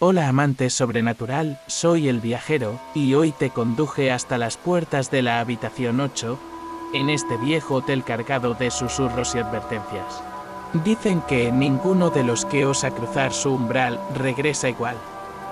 Hola amante sobrenatural, soy el viajero, y hoy te conduje hasta las puertas de la habitación 8, en este viejo hotel cargado de susurros y advertencias. Dicen que ninguno de los que osa cruzar su umbral regresa igual.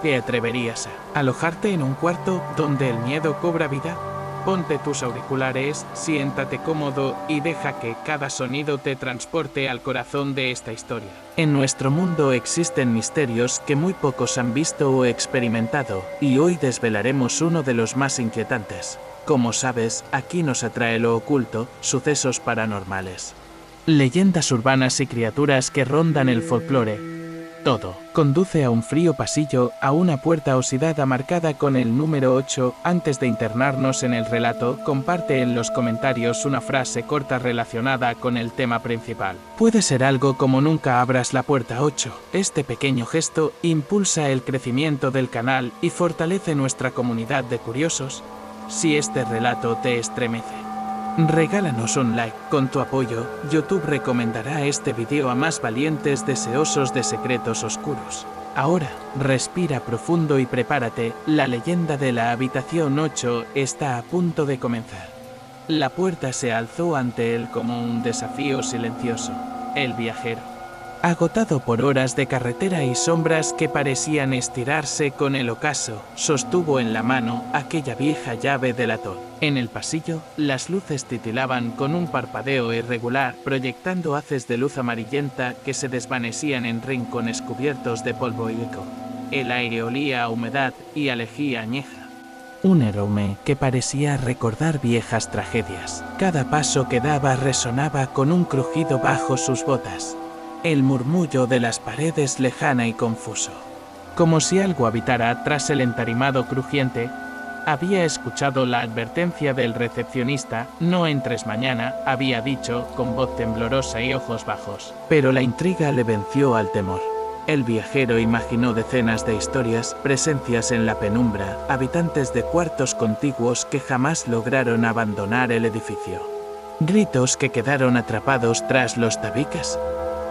¿Te atreverías a alojarte en un cuarto donde el miedo cobra vida? Ponte tus auriculares, siéntate cómodo y deja que cada sonido te transporte al corazón de esta historia. En nuestro mundo existen misterios que muy pocos han visto o experimentado, y hoy desvelaremos uno de los más inquietantes. Como sabes, aquí nos atrae lo oculto, sucesos paranormales, leyendas urbanas y criaturas que rondan el folclore. Todo conduce a un frío pasillo, a una puerta oxidada marcada con el número 8. Antes de internarnos en el relato, comparte en los comentarios una frase corta relacionada con el tema principal. Puede ser algo como nunca abras la puerta 8. Este pequeño gesto impulsa el crecimiento del canal y fortalece nuestra comunidad de curiosos. Si este relato te estremece, regálanos un like. Con tu apoyo, YouTube recomendará este video a más valientes deseosos de secretos oscuros. Ahora, respira profundo y prepárate, la leyenda de la habitación 8 está a punto de comenzar. La puerta se alzó ante él como un desafío silencioso. El viajero, agotado por horas de carretera y sombras que parecían estirarse con el ocaso, sostuvo en la mano aquella vieja llave del atol. En el pasillo, las luces titilaban con un parpadeo irregular, proyectando haces de luz amarillenta que se desvanecían en rincones cubiertos de polvo y eco. El aire olía a humedad y a lejía añeja. Un aroma que parecía recordar viejas tragedias. Cada paso que daba resonaba con un crujido bajo sus botas. El murmullo de las paredes lejana y confuso. Como si algo habitara tras el entarimado crujiente. Había escuchado la advertencia del recepcionista, no entres mañana, había dicho, con voz temblorosa y ojos bajos. Pero la intriga le venció al temor. El viajero imaginó decenas de historias, presencias en la penumbra, habitantes de cuartos contiguos que jamás lograron abandonar el edificio. Gritos que quedaron atrapados tras los tabiques.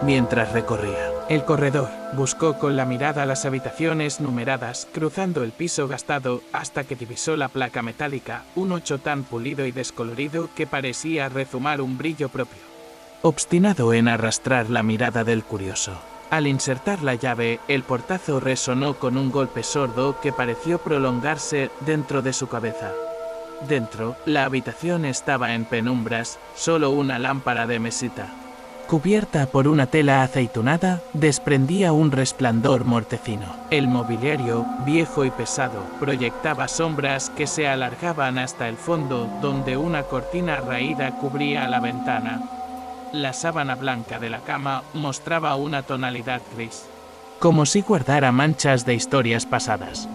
Mientras recorría el corredor, buscó con la mirada las habitaciones numeradas, cruzando el piso gastado, hasta que divisó la placa metálica, un 8 tan pulido y descolorido que parecía rezumar un brillo propio. Obstinado en arrastrar la mirada del curioso, al insertar la llave, el portazo resonó con un golpe sordo que pareció prolongarse dentro de su cabeza. Dentro, la habitación estaba en penumbras, solo una lámpara de mesita, cubierta por una tela aceitunada, desprendía un resplandor mortecino. El mobiliario, viejo y pesado, proyectaba sombras que se alargaban hasta el fondo, donde una cortina raída cubría la ventana. La sábana blanca de la cama mostraba una tonalidad gris, como si guardara manchas de historias pasadas.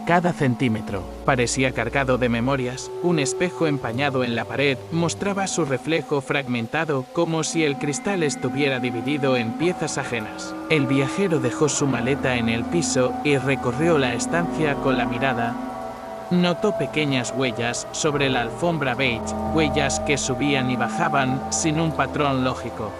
Cada centímetro parecía cargado de memorias. Un espejo empañado en la pared mostraba su reflejo fragmentado, como si el cristal estuviera dividido en piezas ajenas. El viajero dejó su maleta en el piso y recorrió la estancia con la mirada. Notó pequeñas huellas sobre la alfombra beige, huellas que subían y bajaban sin un patrón lógico,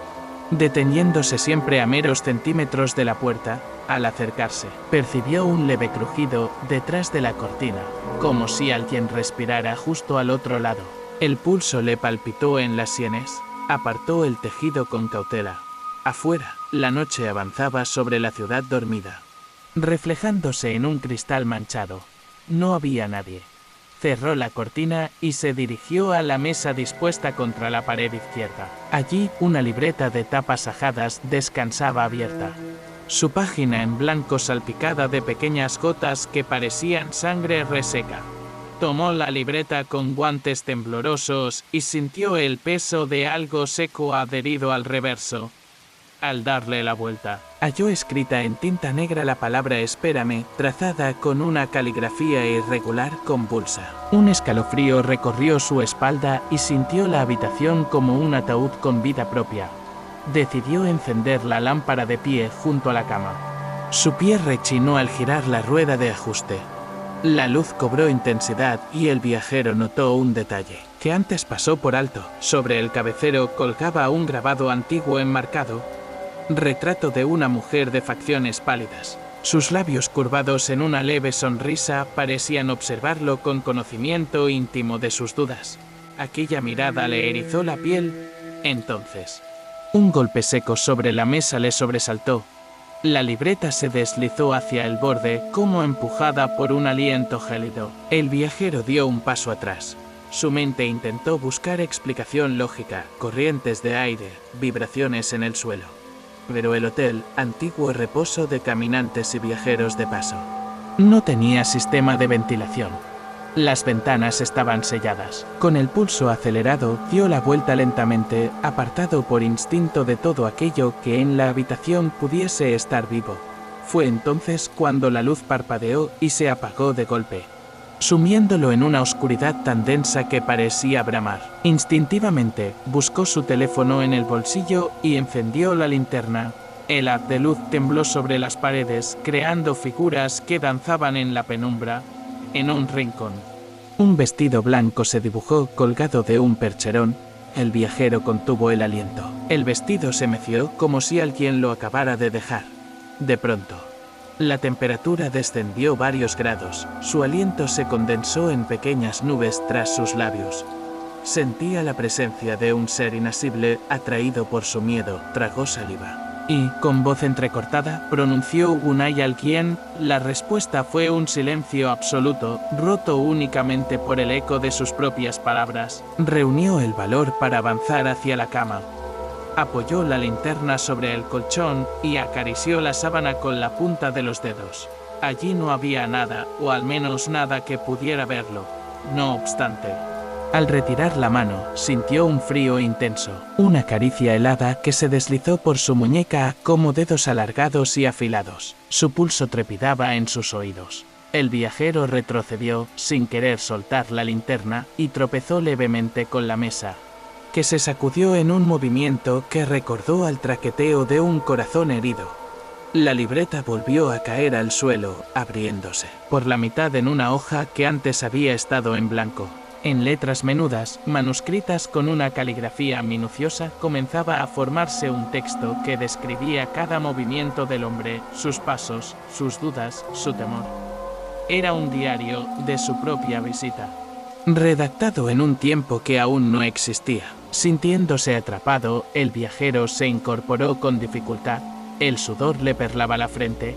deteniéndose siempre a meros centímetros de la puerta. Al acercarse, percibió un leve crujido detrás de la cortina, como si alguien respirara justo al otro lado. El pulso le palpitó en las sienes. Apartó el tejido con cautela. Afuera, la noche avanzaba sobre la ciudad dormida, reflejándose en un cristal manchado. No había nadie. Cerró la cortina y se dirigió a la mesa dispuesta contra la pared izquierda. Allí, una libreta de tapas ajadas descansaba abierta. Su página en blanco salpicada de pequeñas gotas que parecían sangre reseca. Tomó la libreta con guantes temblorosos y sintió el peso de algo seco adherido al reverso. Al darle la vuelta, halló escrita en tinta negra la palabra espérame, trazada con una caligrafía irregular convulsa. Un escalofrío recorrió su espalda y sintió la habitación como un ataúd con vida propia. Decidió encender la lámpara de pie junto a la cama. Su pie rechinó al girar la rueda de ajuste. La luz cobró intensidad y el viajero notó un detalle que antes pasó por alto. Sobre el cabecero colgaba un grabado antiguo enmarcado. Retrato de una mujer de facciones pálidas, Sus labios curvados en una leve sonrisa parecían observarlo con conocimiento íntimo de sus dudas. Aquella mirada le erizó la piel. Entonces, un golpe seco sobre la mesa le sobresaltó. La libreta se deslizó hacia el borde, como empujada por un aliento gélido. El viajero dio un paso atrás. Su mente intentó buscar explicación lógica, corrientes de aire, vibraciones en el suelo. Pero el hotel, antiguo reposo de caminantes y viajeros de paso, no tenía sistema de ventilación. Las ventanas estaban selladas. Con el pulso acelerado, dio la vuelta lentamente, apartado por instinto de todo aquello que en la habitación pudiese estar vivo. Fue entonces cuando la luz parpadeó y se apagó de golpe, sumiéndolo en una oscuridad tan densa que parecía bramar. Instintivamente, buscó su teléfono en el bolsillo y encendió la linterna. El haz de luz tembló sobre las paredes, creando figuras que danzaban en la penumbra. En un rincón, un vestido blanco se dibujó colgado de un percherón. El viajero contuvo el aliento. El vestido se meció como si alguien lo acabara de dejar. De pronto, la temperatura descendió varios grados. Su aliento se condensó en pequeñas nubes tras sus labios. Sentía la presencia de un ser inasible, atraído por su miedo. Tragó saliva y, con voz entrecortada, pronunció Unai alguien. La respuesta fue un silencio absoluto, roto únicamente por el eco de sus propias palabras. Reunió el valor para avanzar hacia la cama. Apoyó la linterna sobre el colchón y acarició la sábana con la punta de los dedos. Allí no había nada, o al menos nada que pudiera verlo. No obstante, al retirar la mano, sintió un frío intenso, una caricia helada que se deslizó por su muñeca como dedos alargados y afilados. Su pulso trepidaba en sus oídos. El viajero retrocedió, sin querer soltar la linterna, y tropezó levemente con la mesa, que se sacudió en un movimiento que recordó al traqueteo de un corazón herido. La libreta volvió a caer al suelo, abriéndose por la mitad en una hoja que antes había estado en blanco. En letras menudas, manuscritas con una caligrafía minuciosa, comenzaba a formarse un texto que describía cada movimiento del hombre, sus pasos, sus dudas, su temor. Era un diario de su propia visita, redactado en un tiempo que aún no existía. Sintiéndose atrapado, el viajero se incorporó con dificultad. El sudor le perlaba la frente.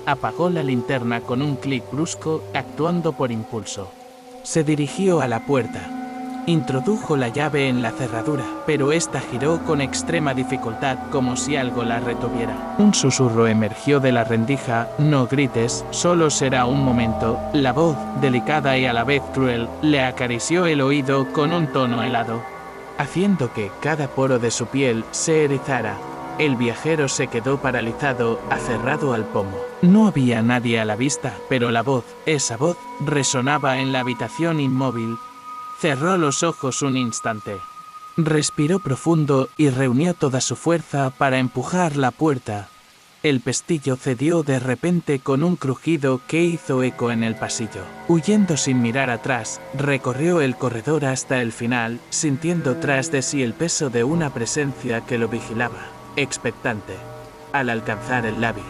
Apagó la linterna con un clic brusco, actuando por impulso. Se dirigió a la puerta. Introdujo la llave en la cerradura, pero ésta giró con extrema dificultad, como si algo la retuviera. Un susurro emergió de la rendija. No grites, solo será un momento. La voz, delicada y a la vez cruel, le acarició el oído con un tono helado, haciendo que cada poro de su piel se erizara. El viajero se quedó paralizado, aferrado al pomo. No había nadie a la vista, pero la voz, esa voz, resonaba en la habitación inmóvil. Cerró los ojos un instante. Respiró profundo y reunió toda su fuerza para empujar la puerta. El pestillo cedió de repente con un crujido que hizo eco en el pasillo. Huyendo sin mirar atrás, recorrió el corredor hasta el final, sintiendo tras de sí el peso de una presencia que lo vigilaba, expectante. Al alcanzar el lobby,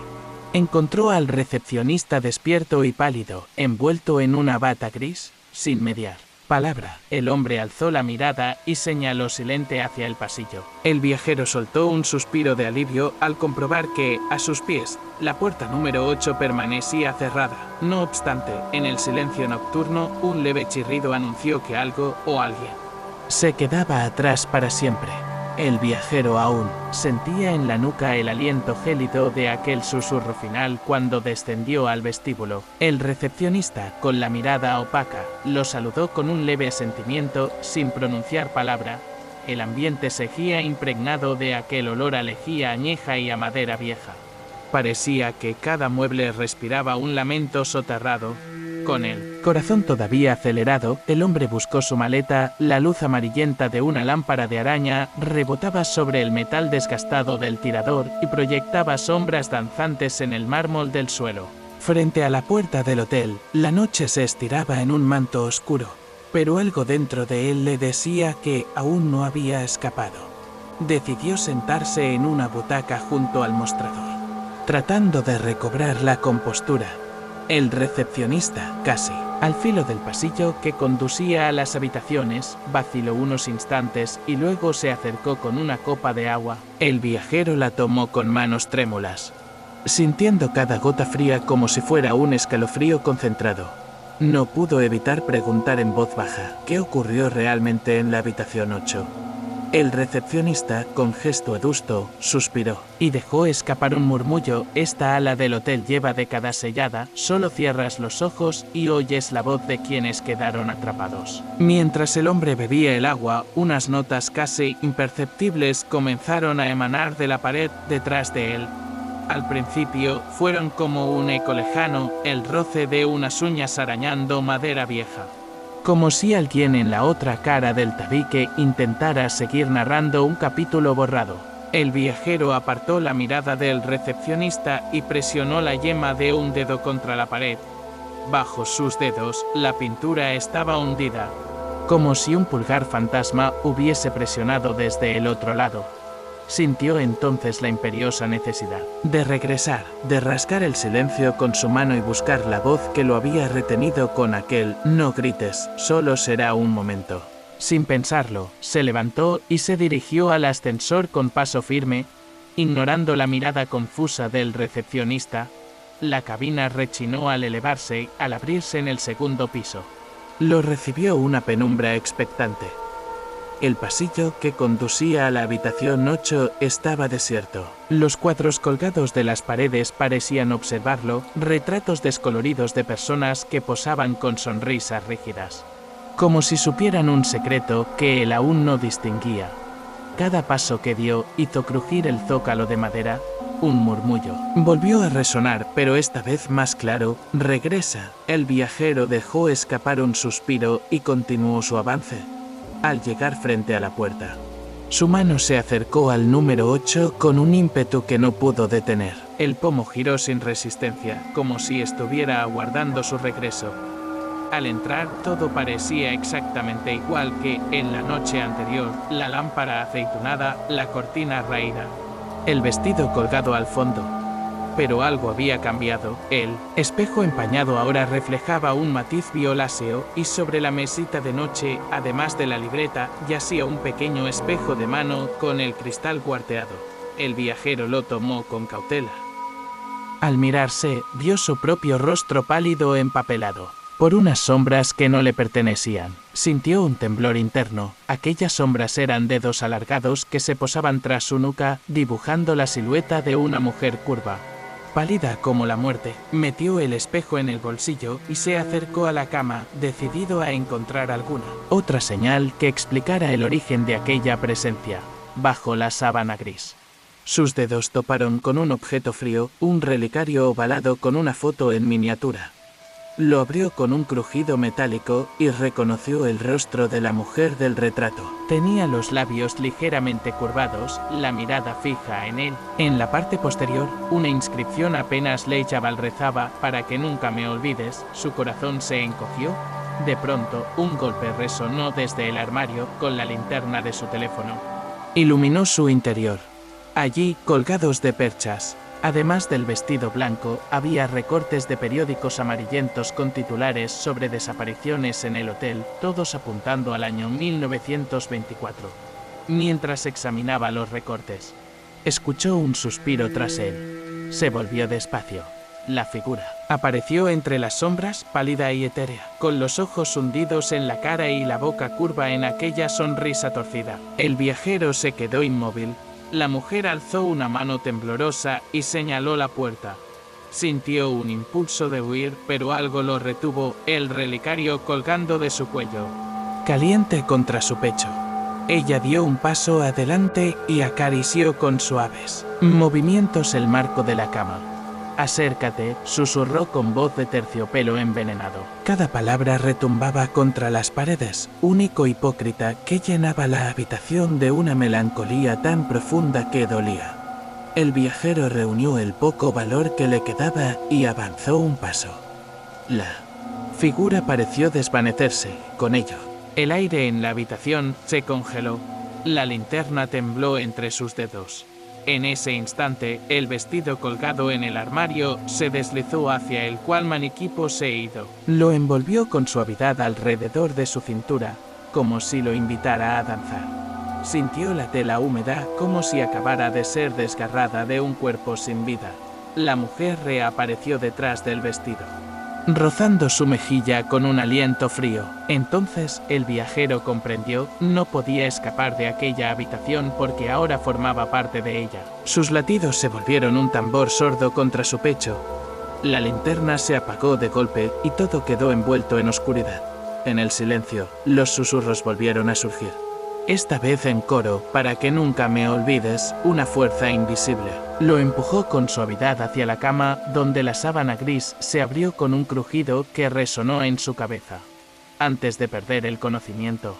encontró al recepcionista despierto y pálido, envuelto en una bata gris, sin mediar palabra. El hombre alzó la mirada y señaló silente hacia el pasillo. El viajero soltó un suspiro de alivio al comprobar que, a sus pies, la puerta número 8 permanecía cerrada. No obstante, en el silencio nocturno, un leve chirrido anunció que algo o alguien se quedaba atrás para siempre. El viajero aún sentía en la nuca el aliento gélido de aquel susurro final cuando descendió al vestíbulo. El recepcionista, con la mirada opaca, lo saludó con un leve asentimiento, sin pronunciar palabra. El ambiente seguía impregnado de aquel olor a lejía añeja y a madera vieja. Parecía que cada mueble respiraba un lamento soterrado. Con el corazón todavía acelerado, el hombre buscó su maleta. La luz amarillenta de una lámpara de araña rebotaba sobre el metal desgastado del tirador y proyectaba sombras danzantes en el mármol del suelo. Frente a la puerta del hotel, la noche se estiraba en un manto oscuro, pero algo dentro de él le decía que aún no había escapado. Decidió sentarse en una butaca junto al mostrador. tratando de recobrar la compostura. El recepcionista, casi al filo del pasillo que conducía a las habitaciones, vaciló unos instantes y luego se acercó con una copa de agua. El viajero la tomó con manos trémulas, sintiendo cada gota fría como si fuera un escalofrío concentrado. No pudo evitar preguntar en voz baja qué ocurrió realmente en la habitación 8. El recepcionista, con gesto adusto, suspiró y dejó escapar un murmullo: esta ala del hotel lleva décadas sellada, solo cierras los ojos y oyes la voz de quienes quedaron atrapados. Mientras el hombre bebía el agua, unas notas casi imperceptibles comenzaron a emanar de la pared detrás de él. Al principio fueron como un eco lejano, el roce de unas uñas arañando madera vieja. Como si alguien en la otra cara del tabique intentara seguir narrando un capítulo borrado. El viajero apartó la mirada del recepcionista y presionó la yema de un dedo contra la pared. Bajo sus dedos, la pintura estaba hundida, como si un pulgar fantasma hubiese presionado desde el otro lado. Sintió entonces la imperiosa necesidad de regresar, de rasgar el silencio con su mano y buscar la voz que lo había retenido con aquel «no grites, solo será un momento». Sin pensarlo, se levantó y se dirigió al ascensor con paso firme, ignorando la mirada confusa del recepcionista. La cabina rechinó al elevarse, al abrirse en el segundo piso. Lo recibió una penumbra expectante. El pasillo que conducía a la habitación 8 estaba desierto. Los cuadros colgados de las paredes parecían observarlo, retratos descoloridos de personas que posaban con sonrisas rígidas, como si supieran un secreto que él aún no distinguía. Cada paso que dio hizo crujir el zócalo de madera. Un murmullo volvió a resonar, pero esta vez más claro: «Regresa». El viajero dejó escapar un suspiro y continuó su avance. Al llegar frente a la puerta, su mano se acercó al número 8 con un ímpetu que no pudo detener. El pomo giró sin resistencia, como si estuviera aguardando su regreso. Al entrar, todo parecía exactamente igual que en la noche anterior: la lámpara aceitunada, la cortina raída, el vestido colgado al fondo. Pero algo había cambiado. El espejo empañado ahora reflejaba un matiz violáceo, y sobre la mesita de noche, además de la libreta, yacía un pequeño espejo de mano con el cristal cuarteado. El viajero lo tomó con cautela. Al mirarse, vio su propio rostro pálido empapelado por unas sombras que no le pertenecían. Sintió un temblor interno. Aquellas sombras eran dedos alargados que se posaban tras su nuca, dibujando la silueta de una mujer curva, pálida como la muerte. Metió el espejo en el bolsillo y se acercó a la cama, decidido a encontrar alguna otra señal que explicara el origen de aquella presencia, bajo la sábana gris. Sus dedos toparon con un objeto frío, un relicario ovalado con una foto en miniatura. Lo abrió con un crujido metálico y reconoció el rostro de la mujer del retrato. Tenía los labios ligeramente curvados, la mirada fija en él. En la parte posterior, una inscripción apenas legible rezaba: «Para que nunca me olvides». Su corazón se encogió. De pronto, un golpe resonó desde el armario con la linterna de su teléfono. Iluminó su interior. Allí, colgados de perchas, además del vestido blanco, había recortes de periódicos amarillentos con titulares sobre desapariciones en el hotel, todos apuntando al año 1924. Mientras examinaba los recortes, escuchó un suspiro tras él. Se volvió despacio. La figura apareció entre las sombras, pálida y etérea, con los ojos hundidos en la cara y la boca curva en aquella sonrisa torcida. El viajero se quedó inmóvil. La mujer alzó una mano temblorosa y señaló la puerta. Sintió un impulso de huir, pero algo lo retuvo: el relicario colgando de su cuello, caliente contra su pecho. Ella dio un paso adelante y acarició con suaves movimientos el marco de la cama. «Acércate», susurró con voz de terciopelo envenenado. Cada palabra retumbaba contra las paredes, único hipócrita que llenaba la habitación de una melancolía tan profunda que dolía. El viajero reunió el poco valor que le quedaba y avanzó un paso. La figura pareció desvanecerse con ello. El aire en la habitación se congeló. La linterna tembló entre sus dedos. En ese instante, el vestido colgado en el armario se deslizó hacia el cual maniquí poseído. Lo envolvió con suavidad alrededor de su cintura, como si lo invitara a danzar. Sintió la tela húmeda como si acabara de ser desgarrada de un cuerpo sin vida. La mujer reapareció detrás del vestido, rozando su mejilla con un aliento frío. Entonces el viajero comprendió, no podía escapar de aquella habitación porque ahora formaba parte de ella. Sus latidos se volvieron un tambor sordo contra su pecho. La linterna se apagó de golpe y todo quedó envuelto en oscuridad. En el silencio, los susurros volvieron a surgir. Esta vez en coro, para que nunca me olvides, una fuerza invisible. Lo empujó con suavidad hacia la cama, donde la sábana gris se abrió con un crujido que resonó en su cabeza. Antes de perder el conocimiento,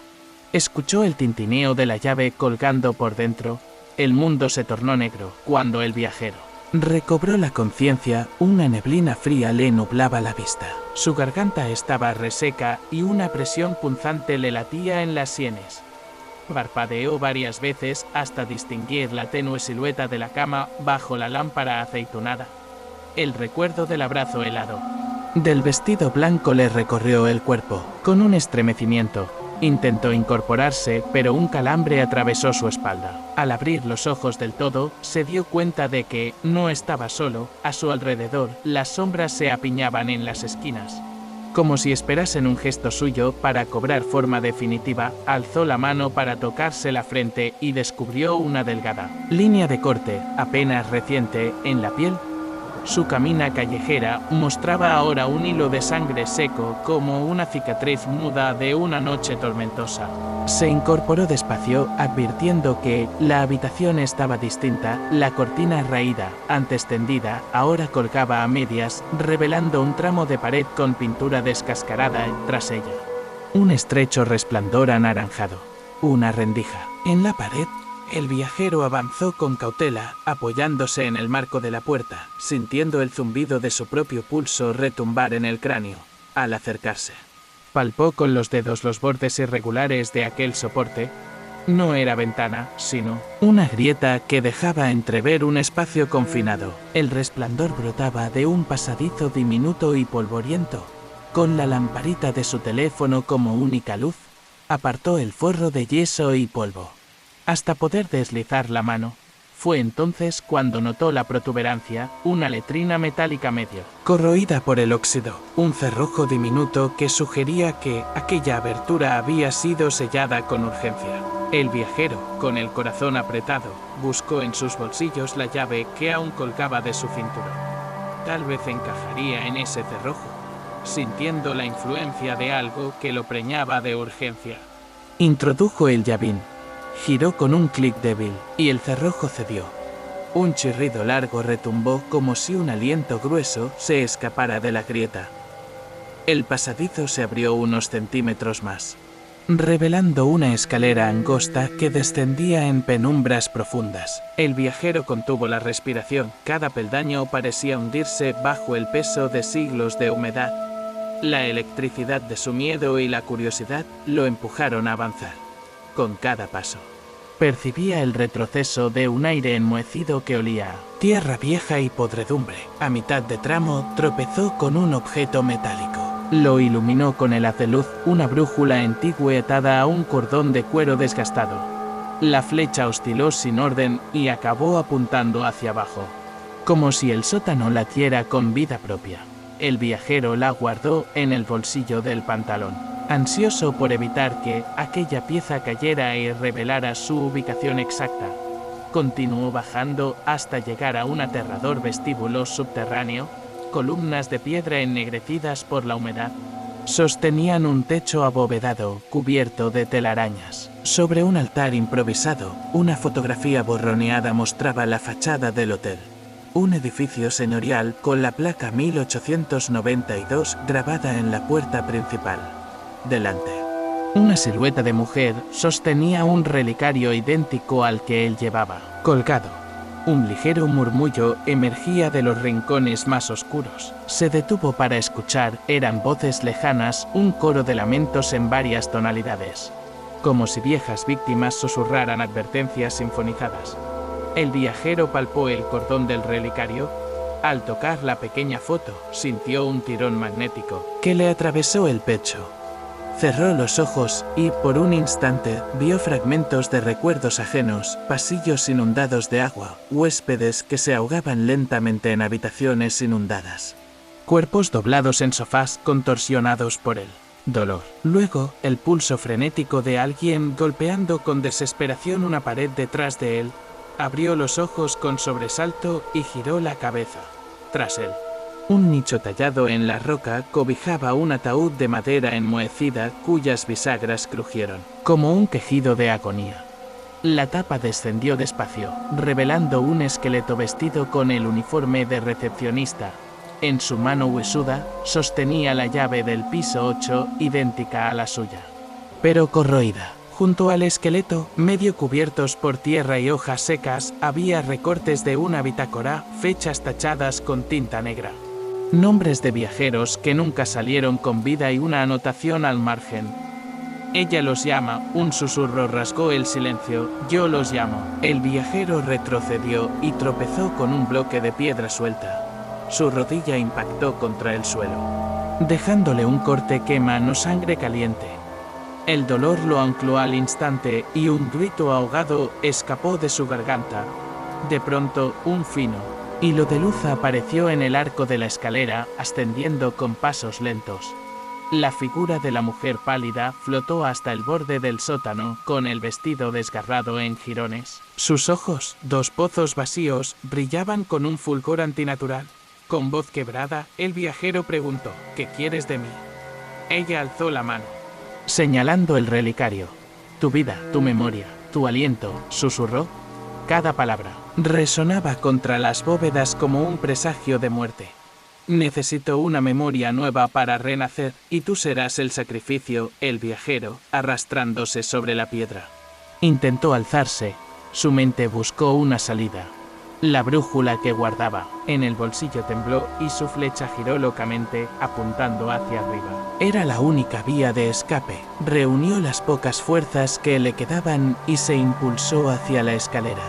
escuchó el tintineo de la llave colgando por dentro. El mundo se tornó negro cuando el viajero recobró la conciencia. Una neblina fría le nublaba la vista. Su garganta estaba reseca y una presión punzante le latía en las sienes. Parpadeó varias veces hasta distinguir la tenue silueta de la cama bajo la lámpara aceitunada. El recuerdo del abrazo helado del vestido blanco le recorrió el cuerpo. Con un estremecimiento, intentó incorporarse, pero un calambre atravesó su espalda. Al abrir los ojos del todo, se dio cuenta de que no estaba solo. A su alrededor, las sombras se apiñaban en las esquinas. Como si esperasen un gesto suyo para cobrar forma definitiva, alzó la mano para tocarse la frente y descubrió una delgada línea de corte, apenas reciente, en la piel. Su camina callejera mostraba ahora un hilo de sangre seco, como una cicatriz muda de una noche tormentosa. Se incorporó despacio, advirtiendo que la habitación estaba distinta. La cortina raída, antes tendida, ahora colgaba a medias, revelando un tramo de pared con pintura descascarada tras ella. Un estrecho resplandor anaranjado. Una rendija. En la pared, el viajero avanzó con cautela, apoyándose en el marco de la puerta, sintiendo el zumbido de su propio pulso retumbar en el cráneo. Al acercarse, palpó con los dedos los bordes irregulares de aquel soporte. No era ventana, sino una grieta que dejaba entrever un espacio confinado. El resplandor brotaba de un pasadizo diminuto y polvoriento. Con la lamparita de su teléfono como única luz, apartó el forro de yeso y polvo hasta poder deslizar la mano. Fue entonces cuando notó la protuberancia, una letrina metálica medio corroída por el óxido, un cerrojo diminuto que sugería que aquella abertura había sido sellada con urgencia. El viajero, con el corazón apretado, buscó en sus bolsillos la llave que aún colgaba de su cinturón. Tal vez encajaría en ese cerrojo, sintiendo la influencia de algo que lo preñaba de urgencia. Introdujo el llavín. Giró con un clic débil, y el cerrojo cedió. Un chirrido largo retumbó como si un aliento grueso se escapara de la grieta. El pasadizo se abrió unos centímetros más, revelando una escalera angosta que descendía en penumbras profundas. El viajero contuvo la respiración. Cada peldaño parecía hundirse bajo el peso de siglos de humedad. La electricidad de su miedo y la curiosidad lo empujaron a avanzar. Con cada paso, percibía el retroceso de un aire enmohecido que olía a tierra vieja y podredumbre. A mitad de tramo, tropezó con un objeto metálico. Lo iluminó con el haz de luz, una brújula antigua atada a un cordón de cuero desgastado. La flecha osciló sin orden y acabó apuntando hacia abajo, como si el sótano latiera con vida propia. El viajero la guardó en el bolsillo del pantalón, ansioso por evitar que aquella pieza cayera y revelara su ubicación exacta. Continuó bajando hasta llegar a un aterrador vestíbulo subterráneo. Columnas de piedra ennegrecidas por la humedad sostenían un techo abovedado cubierto de telarañas. Sobre un altar improvisado, una fotografía borroneada mostraba la fachada del hotel. Un edificio señorial con la placa 1892 grabada en la puerta principal. Delante, una silueta de mujer sostenía un relicario idéntico al que él llevaba colgado. Un ligero murmullo emergía de los rincones más oscuros. Se detuvo para escuchar. Eran voces lejanas, un coro de lamentos en varias tonalidades, como si viejas víctimas susurraran advertencias sinfonizadas. El viajero palpó el cordón del relicario. Al tocar la pequeña foto, sintió un tirón magnético que le atravesó el pecho. Cerró los ojos y, por un instante, vio fragmentos de recuerdos ajenos, pasillos inundados de agua, huéspedes que se ahogaban lentamente en habitaciones inundadas. Cuerpos doblados en sofás contorsionados por el dolor. Luego, el pulso frenético de alguien golpeando con desesperación una pared detrás de él. Abrió los ojos con sobresalto y giró la cabeza. Tras él, un nicho tallado en la roca cobijaba un ataúd de madera enmohecida cuyas bisagras crujieron, como un quejido de agonía. La tapa descendió despacio, revelando un esqueleto vestido con el uniforme de recepcionista. En su mano huesuda, sostenía la llave del piso 8, idéntica a la suya, pero corroída. Junto al esqueleto, medio cubiertos por tierra y hojas secas, había recortes de una bitácora, fechas tachadas con tinta negra. Nombres de viajeros que nunca salieron con vida y una anotación al margen. Ella los llama, un susurro rasgó el silencio, yo los llamo. El viajero retrocedió y tropezó con un bloque de piedra suelta. Su rodilla impactó contra el suelo, dejándole un corte que emanó sangre caliente. El dolor lo ancló al instante y un grito ahogado escapó de su garganta. De pronto, un fino hilo de luz apareció en el arco de la escalera, ascendiendo con pasos lentos. La figura de la mujer pálida flotó hasta el borde del sótano, con el vestido desgarrado en jirones. Sus ojos, dos pozos vacíos, brillaban con un fulgor antinatural. Con voz quebrada, el viajero preguntó, ¿qué quieres de mí? Ella alzó la mano, señalando el relicario. Tu vida, tu memoria, tu aliento, susurró. Cada palabra resonaba contra las bóvedas como un presagio de muerte. Necesito una memoria nueva para renacer, y tú serás el sacrificio. El viajero, arrastrándose sobre la piedra, intentó alzarse. Su mente buscó una salida. La brújula que guardaba en el bolsillo tembló y su flecha giró locamente, apuntando hacia arriba. Era la única vía de escape. Reunió las pocas fuerzas que le quedaban y se impulsó hacia la escalera.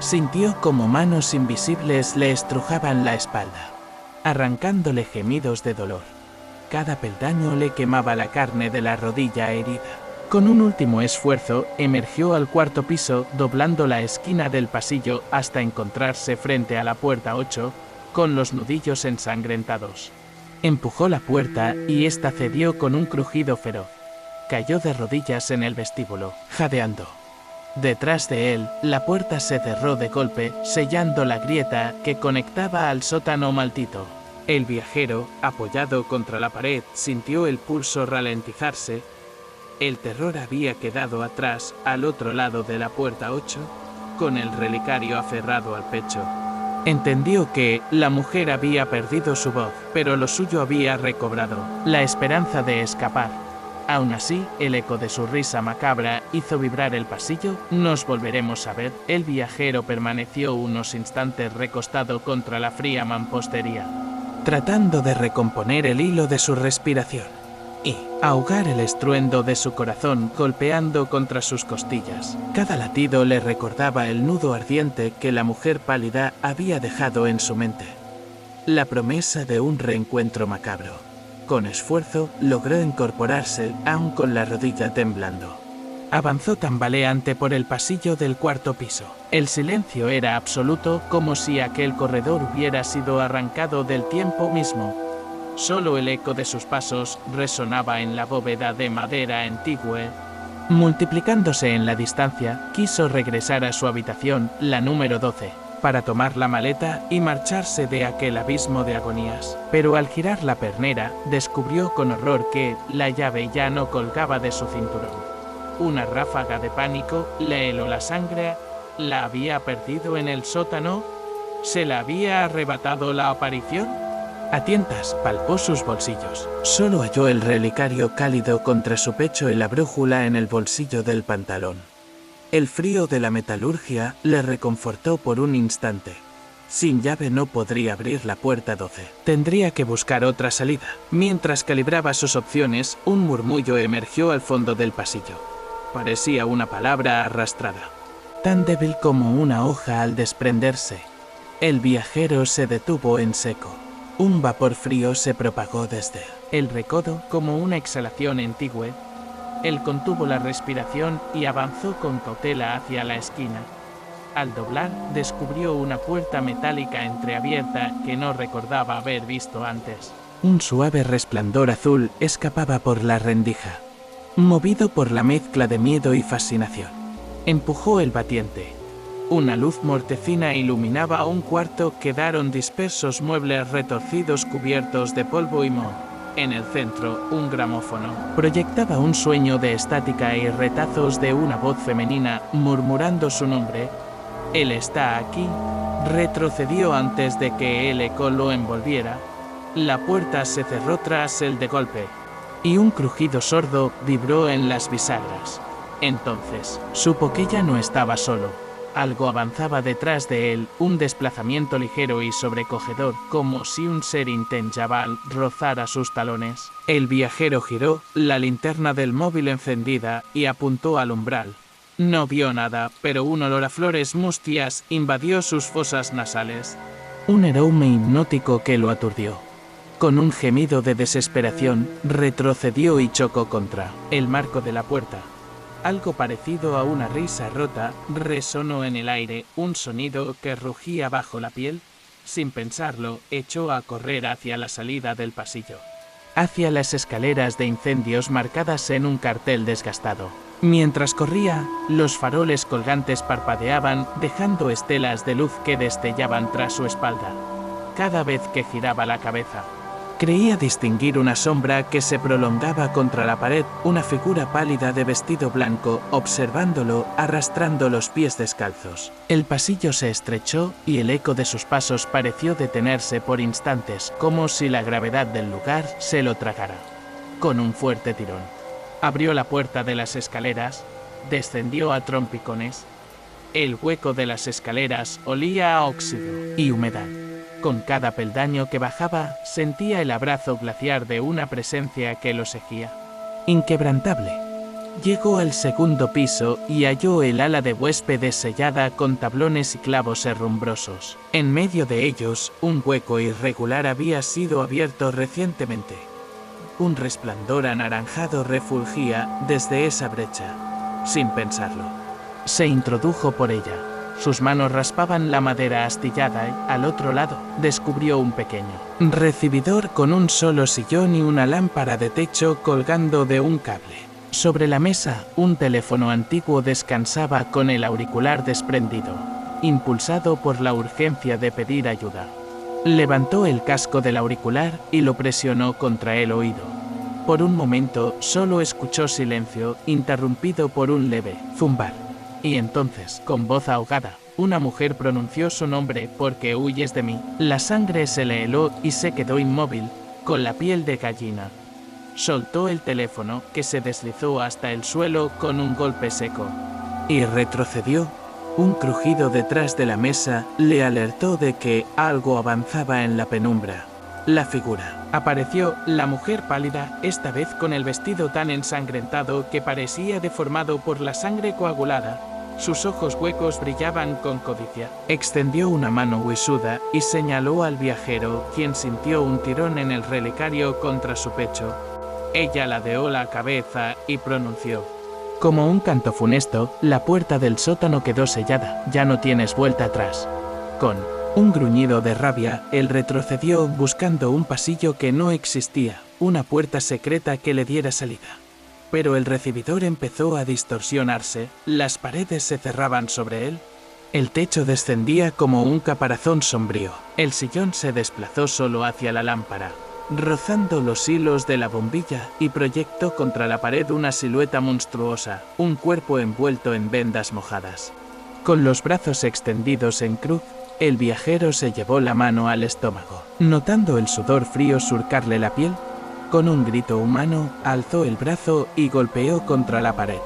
Sintió como manos invisibles le estrujaban la espalda, arrancándole gemidos de dolor. Cada peldaño le quemaba la carne de la rodilla herida. Con un último esfuerzo, emergió al cuarto piso, doblando la esquina del pasillo hasta encontrarse frente a la puerta 8, con los nudillos ensangrentados. Empujó la puerta y ésta cedió con un crujido feroz. Cayó de rodillas en el vestíbulo, jadeando. Detrás de él, la puerta se cerró de golpe, sellando la grieta que conectaba al sótano maldito. El viajero, apoyado contra la pared, sintió el pulso ralentizarse. El terror había quedado atrás, al otro lado de la puerta 8, con el relicario aferrado al pecho. Entendió que la mujer había perdido su voz, pero lo suyo había recobrado la esperanza de escapar. Aún así, el eco de su risa macabra hizo vibrar el pasillo. Nos volveremos a ver. El viajero permaneció unos instantes recostado contra la fría mampostería, tratando de recomponer el hilo de su respiración y ahogar el estruendo de su corazón golpeando contra sus costillas. Cada latido le recordaba el nudo ardiente que la mujer pálida había dejado en su mente. La promesa de un reencuentro macabro. Con esfuerzo, logró incorporarse, aún con la rodilla temblando. Avanzó tambaleante por el pasillo del cuarto piso. El silencio era absoluto, como si aquel corredor hubiera sido arrancado del tiempo mismo. Solo el eco de sus pasos resonaba en la bóveda de madera antigua. Multiplicándose en la distancia, quiso regresar a su habitación, la número 12. Para tomar la maleta y marcharse de aquel abismo de agonías. Pero al girar la pernera, descubrió con horror que la llave ya no colgaba de su cinturón. Una ráfaga de pánico le heló la sangre. ¿La había perdido en el sótano? ¿Se la había arrebatado la aparición? A tientas palpó sus bolsillos. Solo halló el relicario cálido contra su pecho y la brújula en el bolsillo del pantalón. El frío de la metalurgia le reconfortó por un instante. Sin llave no podría abrir la puerta 12. Tendría que buscar otra salida. Mientras calibraba sus opciones, un murmullo emergió al fondo del pasillo. Parecía una palabra arrastrada. tan débil como una hoja al desprenderse. El viajero se detuvo en seco. Un vapor frío se propagó desde el recodo como una exhalación antigua. Él contuvo la respiración y avanzó con cautela hacia la esquina. Al doblar, descubrió una puerta metálica entreabierta que no recordaba haber visto antes. Un suave resplandor azul escapaba por la rendija, movido por la mezcla de miedo y fascinación. Empujó el batiente. Una luz mortecina iluminaba un cuarto. Quedaron dispersos muebles retorcidos cubiertos de polvo y moho. En el centro, un gramófono proyectaba un sueño de estática y retazos de una voz femenina murmurando su nombre. Él está aquí. Retrocedió antes de que el eco lo envolviera. La puerta se cerró tras él de golpe, y un crujido sordo vibró en las bisagras. Entonces, supo que ya no estaba solo. Algo avanzaba detrás de él, un desplazamiento ligero y sobrecogedor, como si un ser intensabal rozara sus talones. El viajero giró, la linterna del móvil encendida, y apuntó al umbral. No vio nada, pero un olor a flores mustias invadió sus fosas nasales. Un aroma hipnótico que lo aturdió. Con un gemido de desesperación, retrocedió y chocó contra el marco de la puerta. Algo parecido a una risa rota resonó en el aire, un sonido que rugía bajo la piel. Sin pensarlo, echó a correr hacia la salida del pasillo, hacia las escaleras de incendios marcadas en un cartel desgastado. Mientras corría, los faroles colgantes parpadeaban, dejando estelas de luz que destellaban tras su espalda. Cada vez que giraba la cabeza, creía distinguir una sombra que se prolongaba contra la pared, una figura pálida de vestido blanco, observándolo, arrastrando los pies descalzos. El pasillo se estrechó y el eco de sus pasos pareció detenerse por instantes, como si la gravedad del lugar se lo tragara. Con un fuerte tirón, abrió la puerta de las escaleras, descendió a trompicones. El hueco de las escaleras olía a óxido y humedad. Con cada peldaño que bajaba, sentía el abrazo glaciar de una presencia que lo seguía, inquebrantable. Llegó al segundo piso y halló el ala de huéspedes sellada con tablones y clavos herrumbrosos. En medio de ellos, un hueco irregular había sido abierto recientemente. Un resplandor anaranjado refulgía desde esa brecha. Sin pensarlo, se introdujo por ella. Sus manos raspaban la madera astillada y, al otro lado, descubrió un pequeño recibidor con un solo sillón y una lámpara de techo colgando de un cable. Sobre la mesa, un teléfono antiguo descansaba con el auricular desprendido, impulsado por la urgencia de pedir ayuda. Levantó el casco del auricular y lo presionó contra el oído. Por un momento, solo escuchó silencio, interrumpido por un leve zumbar. Y entonces, con voz ahogada, una mujer pronunció su nombre. «Porque huyes de mí». La sangre se le heló y se quedó inmóvil, con la piel de gallina. Soltó el teléfono, que se deslizó hasta el suelo con un golpe seco. Y retrocedió. Un crujido detrás de la mesa le alertó de que algo avanzaba en la penumbra. La figura apareció, la mujer pálida, esta vez con el vestido tan ensangrentado que parecía deformado por la sangre coagulada. Sus ojos huecos brillaban con codicia. Extendió una mano huesuda y señaló al viajero, quien sintió un tirón en el relicario contra su pecho. Ella ladeó la cabeza y pronunció: como un canto funesto, la puerta del sótano quedó sellada. Ya no tienes vuelta atrás. Con un gruñido de rabia, él retrocedió buscando un pasillo que no existía, una puerta secreta que le diera salida. Pero el recibidor empezó a distorsionarse, las paredes se cerraban sobre él. El techo descendía como un caparazón sombrío. El sillón se desplazó solo hacia la lámpara, rozando los hilos de la bombilla, y proyectó contra la pared una silueta monstruosa, un cuerpo envuelto en vendas mojadas. Con los brazos extendidos en cruz, el viajero se llevó la mano al estómago. Notando el sudor frío surcarle la piel, con un grito humano, alzó el brazo y golpeó contra la pared,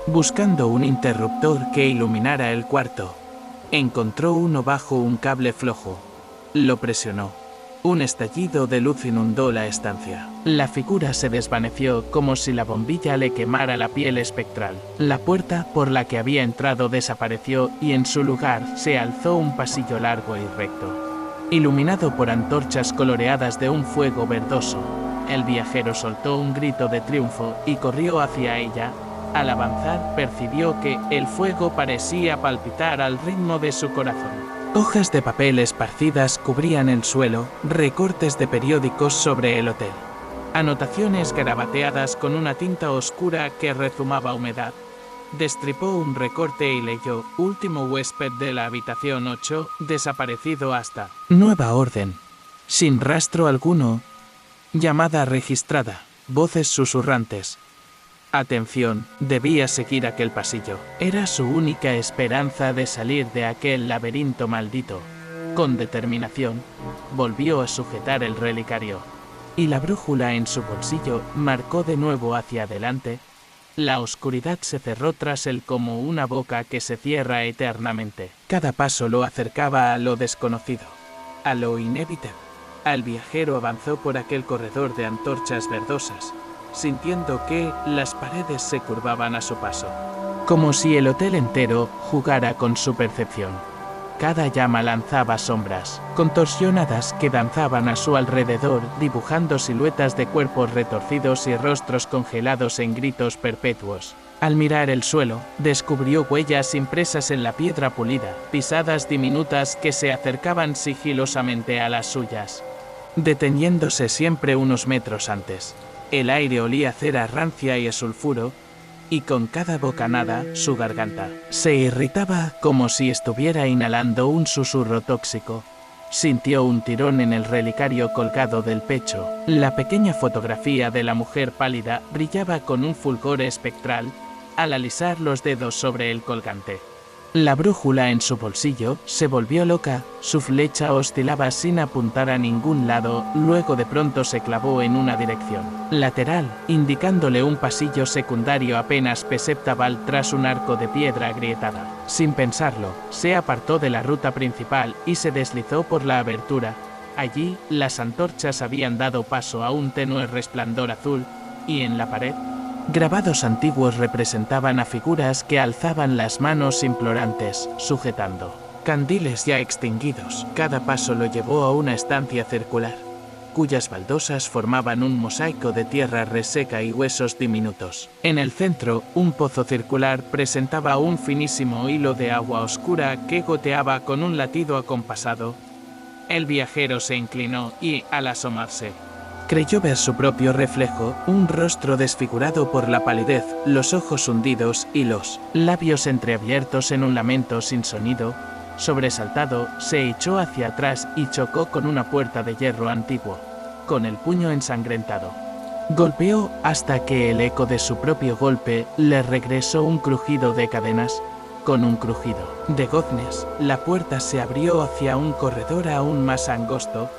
buscando un interruptor que iluminara el cuarto. Encontró uno bajo un cable flojo. Lo presionó. Un estallido de luz inundó la estancia. La figura se desvaneció como si la bombilla le quemara la piel espectral. La puerta por la que había entrado desapareció y en su lugar se alzó un pasillo largo y recto, iluminado por antorchas coloreadas de un fuego verdoso. El viajero soltó un grito de triunfo y corrió hacia ella. Al avanzar, percibió que el fuego parecía palpitar al ritmo de su corazón. Hojas de papel esparcidas cubrían el suelo, recortes de periódicos sobre el hotel. Anotaciones garabateadas con una tinta oscura que rezumaba humedad. Destripó un recorte y leyó: último huésped de la habitación 8, desaparecido hasta nueva orden. Sin rastro alguno. Llamada registrada. Voces susurrantes. Atención, debía seguir aquel pasillo. Era su única esperanza de salir de aquel laberinto maldito. Con determinación, volvió a sujetar el relicario. Y la brújula en su bolsillo marcó de nuevo hacia adelante. La oscuridad se cerró tras él como una boca que se cierra eternamente. Cada paso lo acercaba a lo desconocido, a lo inevitable. El viajero avanzó por aquel corredor de antorchas verdosas, sintiendo que las paredes se curvaban a su paso, como si el hotel entero jugara con su percepción. Cada llama lanzaba sombras, contorsionadas que danzaban a su alrededor, dibujando siluetas de cuerpos retorcidos y rostros congelados en gritos perpetuos. Al mirar el suelo, descubrió huellas impresas en la piedra pulida, pisadas diminutas que se acercaban sigilosamente a las suyas, deteniéndose siempre unos metros antes. El aire olía a cera rancia y a sulfuro, y con cada bocanada, su garganta se irritaba como si estuviera inhalando un susurro tóxico. Sintió un tirón en el relicario colgado del pecho. La pequeña fotografía de la mujer pálida brillaba con un fulgor espectral al alisar los dedos sobre el colgante. La brújula en su bolsillo se volvió loca, su flecha oscilaba sin apuntar a ningún lado, luego de pronto se clavó en una dirección lateral, indicándole un pasillo secundario apenas perceptible tras un arco de piedra agrietada. Sin pensarlo, se apartó de la ruta principal y se deslizó por la abertura. Allí, las antorchas habían dado paso a un tenue resplandor azul, y en la pared, grabados antiguos representaban a figuras que alzaban las manos implorantes, sujetando candiles ya extinguidos. Cada paso lo llevó a una estancia circular, cuyas baldosas formaban un mosaico de tierra reseca y huesos diminutos. En el centro, un pozo circular presentaba un finísimo hilo de agua oscura que goteaba con un latido acompasado. El viajero se inclinó y, al asomarse, creyó ver su propio reflejo, un rostro desfigurado por la palidez, los ojos hundidos y los labios entreabiertos en un lamento sin sonido. Sobresaltado, se echó hacia atrás y chocó con una puerta de hierro antiguo, con el puño ensangrentado. Golpeó hasta que el eco de su propio golpe le regresó un crujido de cadenas. Con un crujido de goznes, la puerta se abrió hacia un corredor aún más angosto,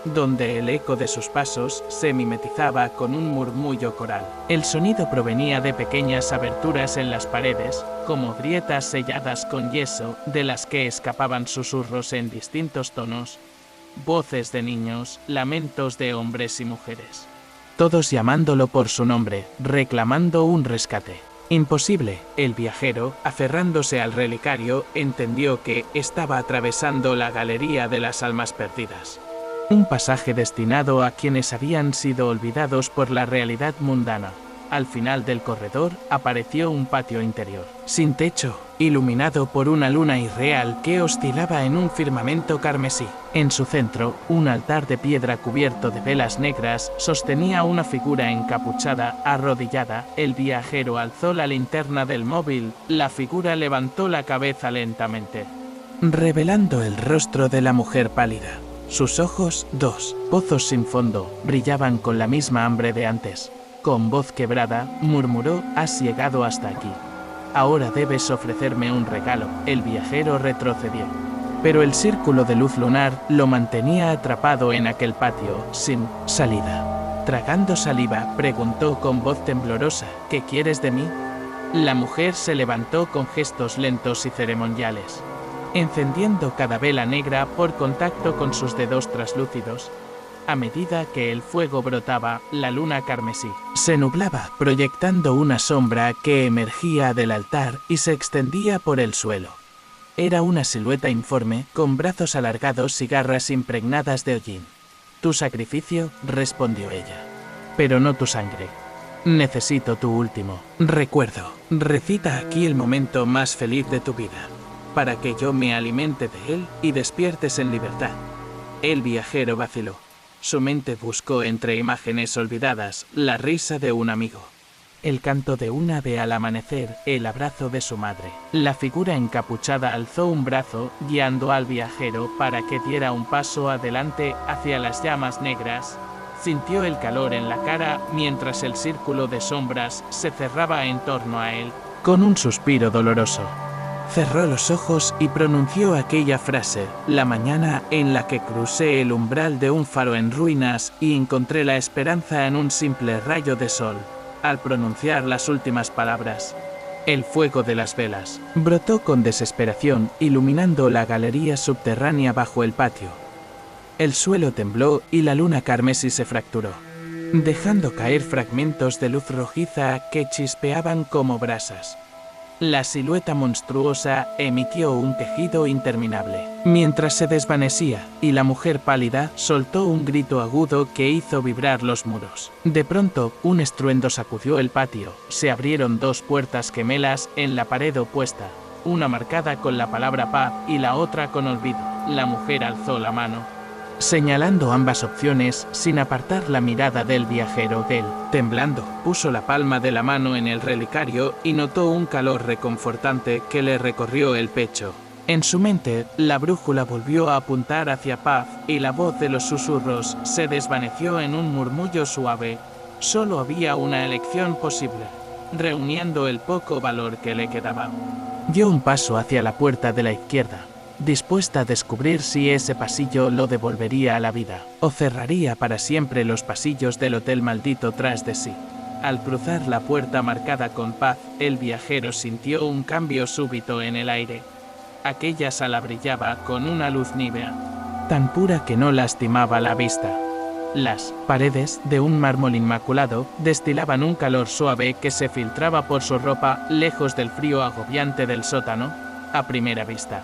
donde el eco de sus pasos se mimetizaba con un murmullo coral. El sonido provenía de pequeñas aberturas en las paredes, como grietas selladas con yeso, de las que escapaban susurros en distintos tonos, voces de niños, lamentos de hombres y mujeres, todos llamándolo por su nombre, reclamando un rescate. Imposible. El viajero, aferrándose al relicario, entendió que estaba atravesando la galería de las almas perdidas. Un pasaje destinado a quienes habían sido olvidados por la realidad mundana. Al final del corredor apareció un patio interior, sin techo, iluminado por una luna irreal que oscilaba en un firmamento carmesí. En su centro, un altar de piedra cubierto de velas negras sostenía una figura encapuchada, arrodillada. El viajero alzó la linterna del móvil. La figura levantó la cabeza lentamente, revelando el rostro de la mujer pálida. Sus ojos, dos pozos sin fondo, brillaban con la misma hambre de antes. Con voz quebrada, murmuró: «Has llegado hasta aquí. Ahora debes ofrecerme un regalo». El viajero retrocedió, pero el círculo de luz lunar lo mantenía atrapado en aquel patio, sin salida. Tragando saliva, preguntó con voz temblorosa: «¿Qué quieres de mí?». La mujer se levantó con gestos lentos y ceremoniales, encendiendo cada vela negra por contacto con sus dedos traslúcidos. A medida que el fuego brotaba, la luna carmesí se nublaba, proyectando una sombra que emergía del altar y se extendía por el suelo. Era una silueta informe, con brazos alargados y garras impregnadas de hollín. «Tu sacrificio», respondió ella. «Pero no tu sangre. Necesito tu último recuerdo. Recita aquí el momento más feliz de tu vida, para que yo me alimente de él y despiertes en libertad». El viajero vaciló. Su mente buscó entre imágenes olvidadas la risa de un amigo, el canto de un ave al amanecer, el abrazo de su madre. La figura encapuchada alzó un brazo, guiando al viajero para que diera un paso adelante hacia las llamas negras. Sintió el calor en la cara mientras el círculo de sombras se cerraba en torno a él. Con un suspiro doloroso, cerró los ojos y pronunció aquella frase: «La mañana en la que crucé el umbral de un faro en ruinas y encontré la esperanza en un simple rayo de sol». Al pronunciar las últimas palabras, el fuego de las velas brotó con desesperación, iluminando la galería subterránea bajo el patio. El suelo tembló y la luna carmesí se fracturó, dejando caer fragmentos de luz rojiza que chispeaban como brasas. La silueta monstruosa emitió un quejido interminable mientras se desvanecía, y la mujer pálida soltó un grito agudo que hizo vibrar los muros. De pronto, un estruendo sacudió el patio. Se abrieron dos puertas gemelas en la pared opuesta, una marcada con la palabra paz y la otra con olvido. La mujer alzó la mano, señalando ambas opciones sin apartar la mirada del viajero. Él, temblando, puso la palma de la mano en el relicario y notó un calor reconfortante que le recorrió el pecho. En su mente, la brújula volvió a apuntar hacia paz y la voz de los susurros se desvaneció en un murmullo suave. Solo había una elección posible, reuniendo el poco valor que le quedaba. Dio un paso hacia la puerta de la izquierda, dispuesta a descubrir si ese pasillo lo devolvería a la vida, o cerraría para siempre los pasillos del hotel maldito tras de sí. Al cruzar la puerta marcada con paz, el viajero sintió un cambio súbito en el aire. Aquella sala brillaba con una luz nívea, tan pura que no lastimaba la vista. Las paredes, de un mármol inmaculado, destilaban un calor suave que se filtraba por su ropa, lejos del frío agobiante del sótano. A primera vista,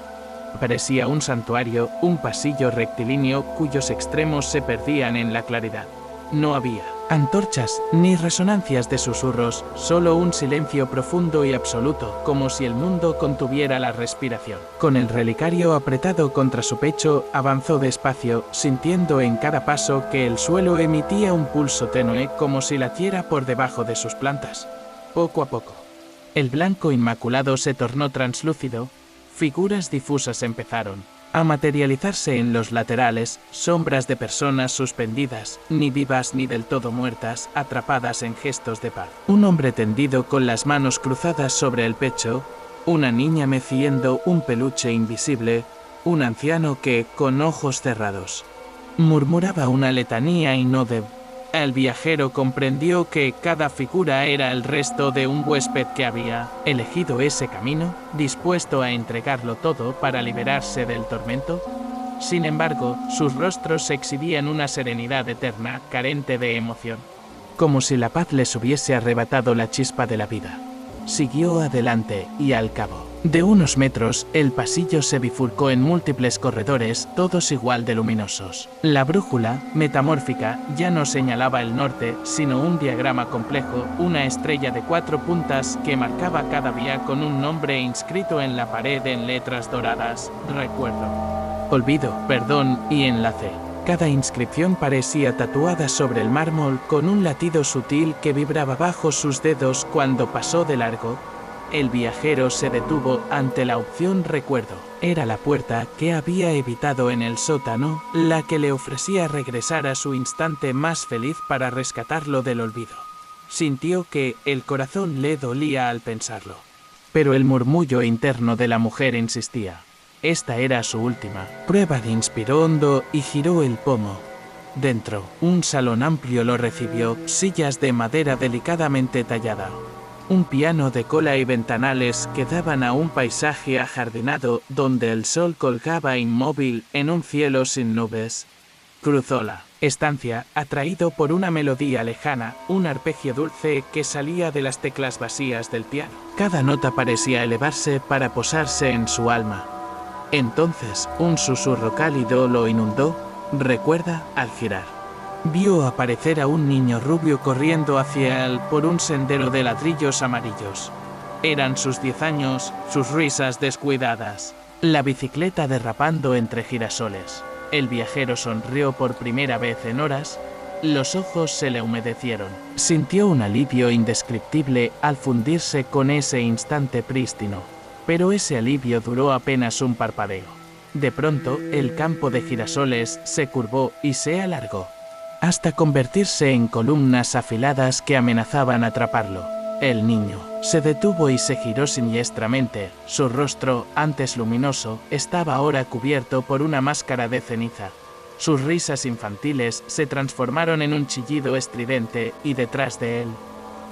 parecía un santuario, un pasillo rectilíneo cuyos extremos se perdían en la claridad. No había antorchas ni resonancias de susurros, solo un silencio profundo y absoluto, como si el mundo contuviera la respiración. Con el relicario apretado contra su pecho, avanzó despacio, sintiendo en cada paso que el suelo emitía un pulso tenue, como si latiera por debajo de sus plantas. Poco a poco, el blanco inmaculado se tornó translúcido. Figuras difusas empezaron a materializarse en los laterales, sombras de personas suspendidas, ni vivas ni del todo muertas, atrapadas en gestos de paz. Un hombre tendido con las manos cruzadas sobre el pecho, una niña meciendo un peluche invisible, un anciano que, con ojos cerrados, murmuraba una letanía inaudible. El viajero comprendió que cada figura era el resto de un huésped que había elegido ese camino, dispuesto a entregarlo todo para liberarse del tormento. Sin embargo, sus rostros exhibían una serenidad eterna, carente de emoción, como si la paz les hubiese arrebatado la chispa de la vida. Siguió adelante y, al cabo de unos metros, el pasillo se bifurcó en múltiples corredores, todos igual de luminosos. La brújula, metamórfica, ya no señalaba el norte, sino un diagrama complejo, una estrella de 4 puntas que marcaba cada vía con un nombre inscrito en la pared en letras doradas: recuerdo, olvido, perdón y enlace. Cada inscripción parecía tatuada sobre el mármol con un latido sutil que vibraba bajo sus dedos cuando pasó de largo. El viajero se detuvo ante la opción recuerdo. Era la puerta que había evitado en el sótano, la que le ofrecía regresar a su instante más feliz para rescatarlo del olvido. Sintió que el corazón le dolía al pensarlo, pero el murmullo interno de la mujer insistía. Esta era su última prueba. Inspiró hondo y giró el pomo. Dentro, un salón amplio lo recibió, sillas de madera delicadamente tallada, un piano de cola y ventanales que daban a un paisaje ajardinado donde el sol colgaba inmóvil en un cielo sin nubes. Cruzó la estancia, atraído por una melodía lejana, un arpegio dulce que salía de las teclas vacías del piano. Cada nota parecía elevarse para posarse en su alma. Entonces, un susurro cálido lo inundó, recuerda, al girar. Vio aparecer a un niño rubio corriendo hacia él por un sendero de ladrillos amarillos. Eran sus 10 años, sus risas descuidadas, la bicicleta derrapando entre girasoles. El viajero sonrió por primera vez en horas, los ojos se le humedecieron. Sintió un alivio indescriptible al fundirse con ese instante prístino, pero ese alivio duró apenas un parpadeo. De pronto, el campo de girasoles se curvó y se alargó, hasta convertirse en columnas afiladas que amenazaban atraparlo. El niño se detuvo y se giró siniestramente. Su rostro, antes luminoso, estaba ahora cubierto por una máscara de ceniza. Sus risas infantiles se transformaron en un chillido estridente y detrás de él,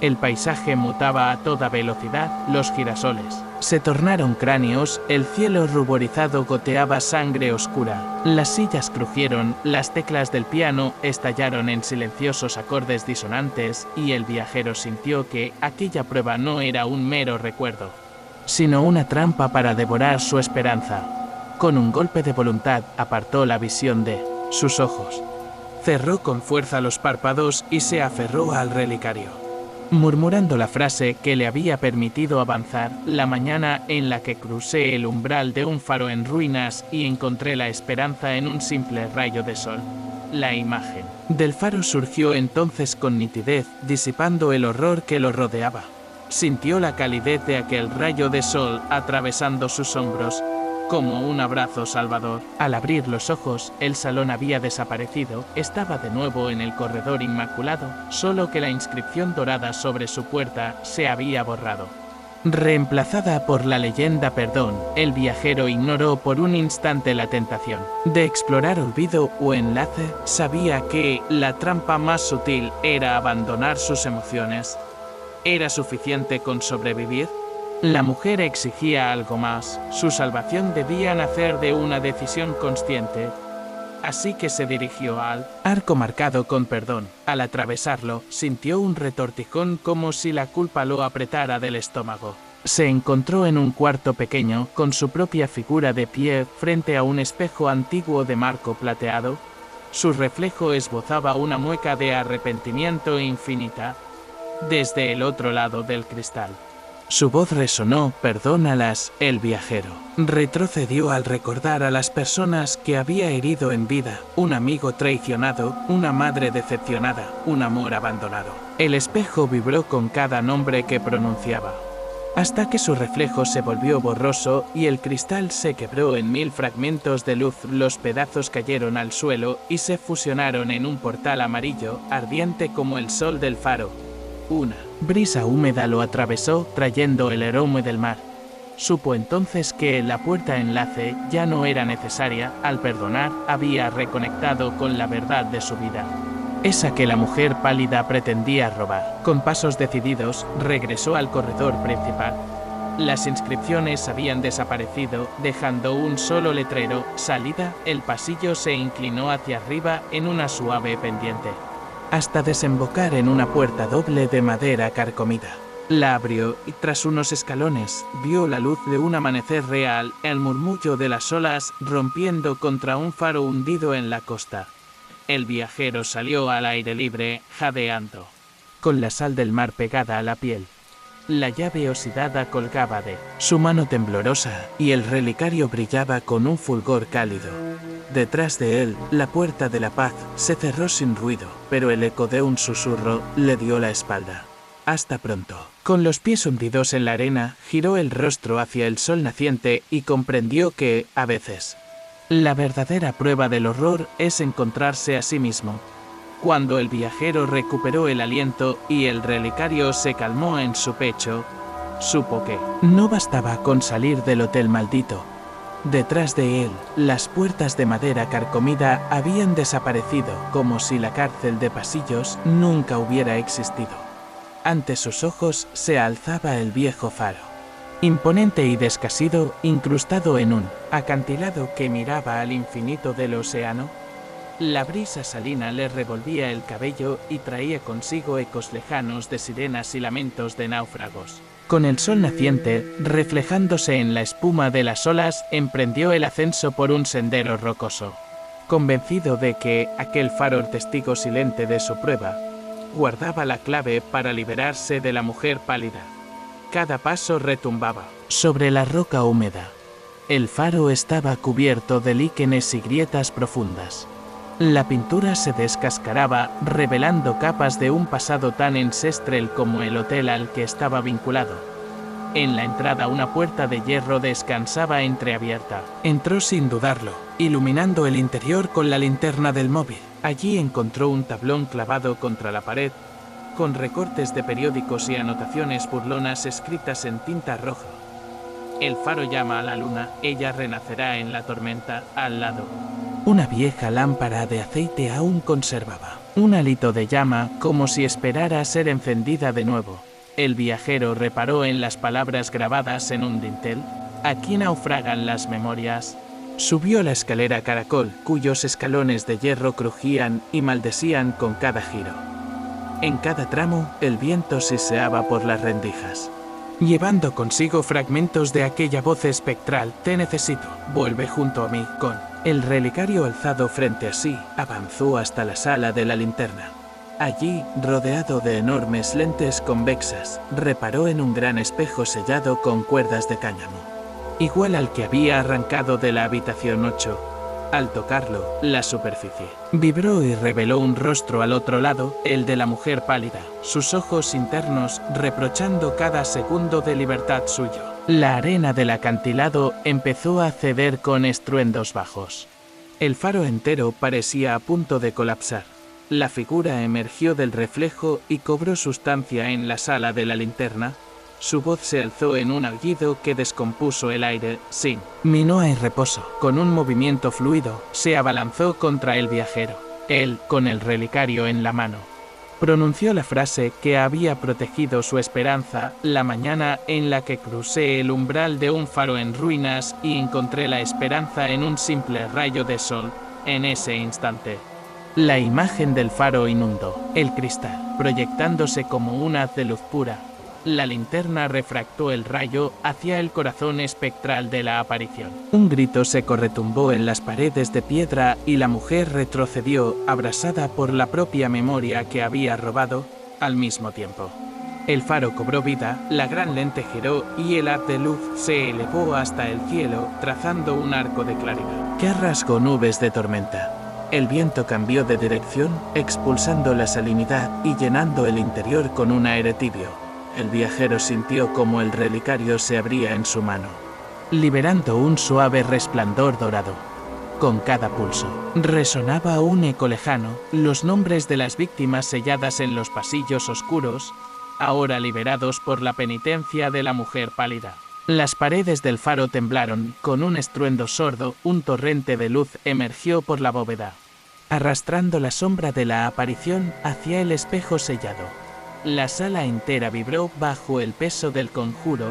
el paisaje mutaba a toda velocidad. Los girasoles se tornaron cráneos, el cielo ruborizado goteaba sangre oscura. Las sillas crujieron, las teclas del piano estallaron en silenciosos acordes disonantes y el viajero sintió que aquella prueba no era un mero recuerdo, sino una trampa para devorar su esperanza. Con un golpe de voluntad apartó la visión de sus ojos. Cerró con fuerza los párpados y se aferró al relicario, murmurando la frase que le había permitido avanzar la mañana en la que crucé el umbral de un faro en ruinas y encontré la esperanza en un simple rayo de sol. La imagen del faro surgió entonces con nitidez, disipando el horror que lo rodeaba. Sintió la calidez de aquel rayo de sol atravesando sus hombros, como un abrazo salvador. Al abrir los ojos, el salón había desaparecido, estaba de nuevo en el corredor inmaculado, solo que la inscripción dorada sobre su puerta se había borrado, reemplazada por la leyenda perdón. El viajero ignoró por un instante la tentación de explorar olvido o enlace. Sabía que la trampa más sutil era abandonar sus emociones. ¿Era suficiente con sobrevivir? La mujer exigía algo más. Su salvación debía nacer de una decisión consciente. Así que se dirigió al arco marcado con perdón. Al atravesarlo, sintió un retortijón como si la culpa lo apretara del estómago. Se encontró en un cuarto pequeño, con su propia figura de pie frente a un espejo antiguo de marco plateado. Su reflejo esbozaba una mueca de arrepentimiento infinita desde el otro lado del cristal. Su voz resonó, perdónalas. El viajero retrocedió al recordar a las personas que había herido en vida, un amigo traicionado, una madre decepcionada, un amor abandonado. El espejo vibró con cada nombre que pronunciaba, hasta que su reflejo se volvió borroso y el cristal se quebró en 1000 fragmentos de luz. Los pedazos cayeron al suelo y se fusionaron en un portal amarillo, ardiente como el sol del faro. Una brisa húmeda lo atravesó, trayendo el aroma del mar. Supo entonces que la puerta enlace ya no era necesaria. Al perdonar, había reconectado con la verdad de su vida, esa que la mujer pálida pretendía robar. Con pasos decididos, regresó al corredor principal. Las inscripciones habían desaparecido, dejando un solo letrero, salida. El pasillo se inclinó hacia arriba en una suave pendiente, hasta desembocar en una puerta doble de madera carcomida. La abrió y tras unos escalones vio la luz de un amanecer real, el murmullo de las olas rompiendo contra un faro hundido en la costa. El viajero salió al aire libre, jadeando, con la sal del mar pegada a la piel. La llave oxidada colgaba de su mano temblorosa y el relicario brillaba con un fulgor cálido. Detrás de él, la puerta de la paz se cerró sin ruido, pero el eco de un susurro le dio la espalda. Hasta pronto. Con los pies hundidos en la arena, giró el rostro hacia el sol naciente y comprendió que, a veces, la verdadera prueba del horror es encontrarse a sí mismo. Cuando el viajero recuperó el aliento y el relicario se calmó en su pecho, supo que no bastaba con salir del hotel maldito. Detrás de él, las puertas de madera carcomida habían desaparecido, como si la cárcel de pasillos nunca hubiera existido. Ante sus ojos se alzaba el viejo faro, imponente y descasido, incrustado en un acantilado que miraba al infinito del océano. La brisa salina le revolvía el cabello y traía consigo ecos lejanos de sirenas y lamentos de náufragos. Con el sol naciente, reflejándose en la espuma de las olas, emprendió el ascenso por un sendero rocoso. Convencido de que aquel faro, el testigo silente de su prueba, guardaba la clave para liberarse de la mujer pálida. Cada paso retumbaba sobre la roca húmeda. El faro estaba cubierto de líquenes y grietas profundas. La pintura se descascaraba, revelando capas de un pasado tan ancestral como el hotel al que estaba vinculado. En la entrada una puerta de hierro descansaba entreabierta. Entró sin dudarlo, iluminando el interior con la linterna del móvil. Allí encontró un tablón clavado contra la pared, con recortes de periódicos y anotaciones burlonas escritas en tinta roja. El faro llama a la luna, ella renacerá en la tormenta, al lado. Una vieja lámpara de aceite aún conservaba un hálito de llama, como si esperara ser encendida de nuevo. El viajero reparó en las palabras grabadas en un dintel: aquí naufragan las memorias. Subió la escalera caracol, cuyos escalones de hierro crujían y maldecían con cada giro. En cada tramo, el viento siseaba por las rendijas, llevando consigo fragmentos de aquella voz espectral: te necesito, vuelve junto a mí. Con el relicario alzado frente a sí, avanzó hasta la sala de la linterna. Allí, rodeado de enormes lentes convexas, reparó en un gran espejo sellado con cuerdas de cáñamo, igual al que había arrancado de la habitación 8. Al tocarlo, la superficie vibró y reveló un rostro al otro lado, el de la mujer pálida, sus ojos internos reprochando cada segundo de libertad suyo. La arena del acantilado empezó a ceder con estruendos bajos. El faro entero parecía a punto de colapsar. La figura emergió del reflejo y cobró sustancia en la sala de la linterna. Su voz se alzó en un aullido que descompuso el aire. Sin minoa y reposo, con un movimiento fluido, se abalanzó contra el viajero. Él, con el relicario en la mano, pronunció la frase que había protegido su esperanza: la mañana en la que crucé el umbral de un faro en ruinas y encontré la esperanza en un simple rayo de sol. En ese instante, la imagen del faro inundó el cristal, proyectándose como un haz de luz pura. La linterna refractó el rayo hacia el corazón espectral de la aparición. Un grito seco retumbó en las paredes de piedra y la mujer retrocedió, abrasada por la propia memoria que había robado. Al mismo tiempo, el faro cobró vida, la gran lente giró y el haz de luz se elevó hasta el cielo, trazando un arco de claridad que rasgó nubes de tormenta. El viento cambió de dirección, expulsando la salinidad y llenando el interior con un aire tibio. El viajero sintió como el relicario se abría en su mano, liberando un suave resplandor dorado. Con cada pulso, resonaba un eco lejano, los nombres de las víctimas selladas en los pasillos oscuros, ahora liberados por la penitencia de la mujer pálida. Las paredes del faro temblaron, con un estruendo sordo, un torrente de luz emergió por la bóveda, arrastrando la sombra de la aparición hacia el espejo sellado. La sala entera vibró bajo el peso del conjuro.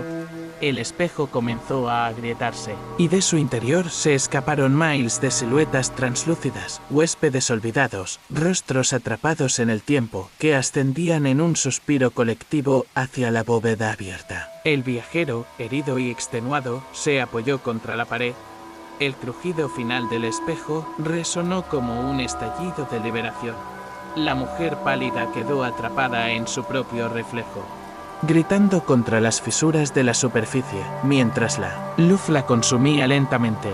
El espejo comenzó a agrietarse, y de su interior se escaparon miles de siluetas translúcidas, huéspedes olvidados, rostros atrapados en el tiempo, que ascendían en un suspiro colectivo hacia la bóveda abierta. El viajero, herido y extenuado, se apoyó contra la pared. El crujido final del espejo resonó como un estallido de liberación. La mujer pálida quedó atrapada en su propio reflejo, gritando contra las fisuras de la superficie, mientras la luz la consumía lentamente.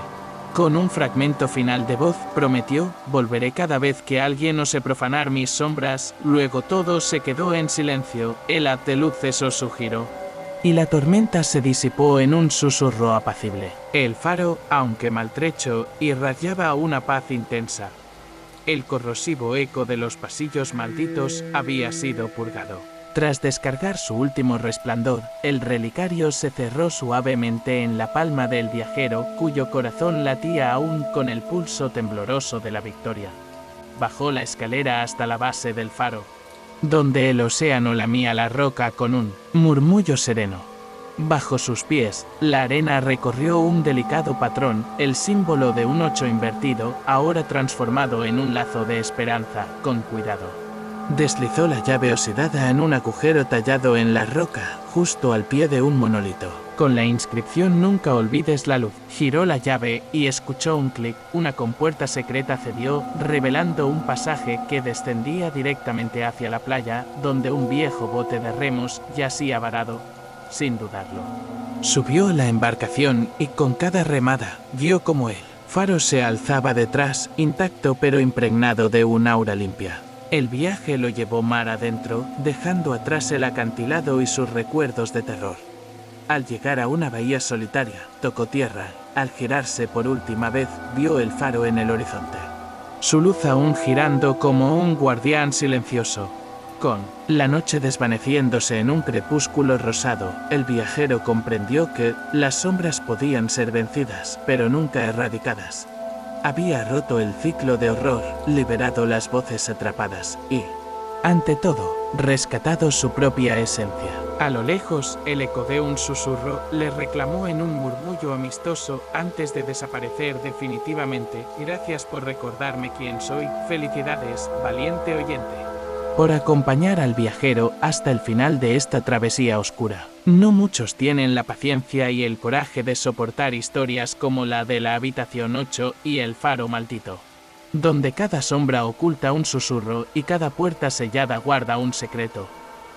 Con un fragmento final de voz, prometió: volveré cada vez que alguien ose profanar mis sombras. Luego todo se quedó en silencio, el haz de luz cesó su giro, y la tormenta se disipó en un susurro apacible. El faro, aunque maltrecho, irradiaba una paz intensa. El corrosivo eco de los pasillos malditos había sido purgado. Tras descargar su último resplandor, el relicario se cerró suavemente en la palma del viajero, cuyo corazón latía aún con el pulso tembloroso de la victoria. Bajó la escalera hasta la base del faro, donde el océano lamía la roca con un murmullo sereno. Bajo sus pies, la arena recorrió un delicado patrón, el símbolo de un 8 invertido, ahora transformado en un lazo de esperanza, con cuidado. Deslizó la llave oxidada en un agujero tallado en la roca, justo al pie de un monolito. Con la inscripción "Nunca olvides la luz". Giró la llave y escuchó un clic. Una compuerta secreta cedió, revelando un pasaje que descendía directamente hacia la playa, donde un viejo bote de remos yacía varado, sin dudarlo. Subió a la embarcación y con cada remada, vio como el faro se alzaba detrás, intacto pero impregnado de un aura limpia. El viaje lo llevó mar adentro, dejando atrás el acantilado y sus recuerdos de terror. Al llegar a una bahía solitaria, tocó tierra. Al girarse por última vez, vio el faro en el horizonte. Su luz aún girando como un guardián silencioso. Con la noche desvaneciéndose en un crepúsculo rosado, el viajero comprendió que las sombras podían ser vencidas, pero nunca erradicadas. Había roto el ciclo de horror, liberado las voces atrapadas y, ante todo, rescatado su propia esencia. A lo lejos, el eco de un susurro le reclamó en un murmullo amistoso antes de desaparecer definitivamente. Gracias por recordarme quién soy. Felicidades, valiente oyente. Por acompañar al viajero hasta el final de esta travesía oscura. No muchos tienen la paciencia y el coraje de soportar historias como la de la habitación 8 y el faro maldito, donde cada sombra oculta un susurro y cada puerta sellada guarda un secreto.